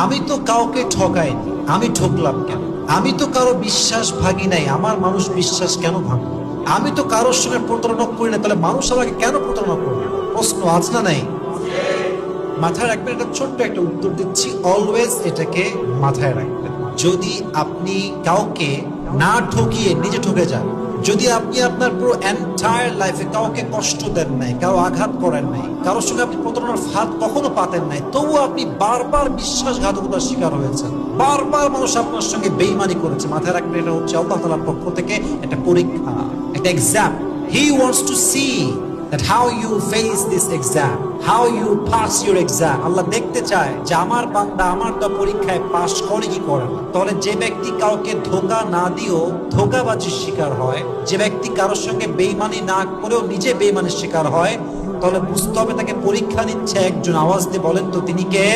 আমি তো কাউকে ঠকাইনি, আমি ঠকলাম কেন? আমি তো কারো বিশ্বাস ভাঙি নাই, আমার মানুষ বিশ্বাস কেন ভাঙবে? আমি তো কারোর সঙ্গে প্রতারণা করি না, তাহলে মানুষ আমাকে কেন প্রতারণা করবে? প্রশ্ন আছে না নাই? মাথায় রাখবেন, এটা ছোট্ট একটা উত্তর দিচ্ছি, অলওয়েজ এটাকে মাথায় রাখবেন। যদি আপনি কাউকে না ঠকিয়ে নিজে ঠকে যান, যদি আপনি আপনার পুরো এন্টায়ার লাইফে কাউকে কষ্ট দেন নাই, কারো আঘাত করেন নাই, কারোর সঙ্গে আপনি প্রতারণার ফাঁদ কখনো পাতেন নাই, তবুও আপনি বারবার বিশ্বাসঘাতকতার শিকার হয়েছেন, বারবার মানুষ আপনার সঙ্গে বেইমানি করেছে, মাথায় রাখবেন এটা হচ্ছে আল্লাহ তাআলার পক্ষ থেকে একটা পরীক্ষা, একটা exam. He wants to see that how you face this exam, how you pass your exam. আল্লাহ দেখতে চায় যে আমার বান্দা আমার তো পরীক্ষায় পাস করে কি করে না। তাহলে যে ব্যক্তি কাউকে ধোঁকা না দিয়েও ধোঁকাবাজির শিকার হয়, যে ব্যক্তি কারোর সঙ্গে বেইমানি না করেও নিজে বেইমানির শিকার হয়, তাহলে বুঝতে হবে তাকে পরীক্ষা নিচ্ছে একজন। আওয়াজ দিয়ে বলেন তো তিনি কে?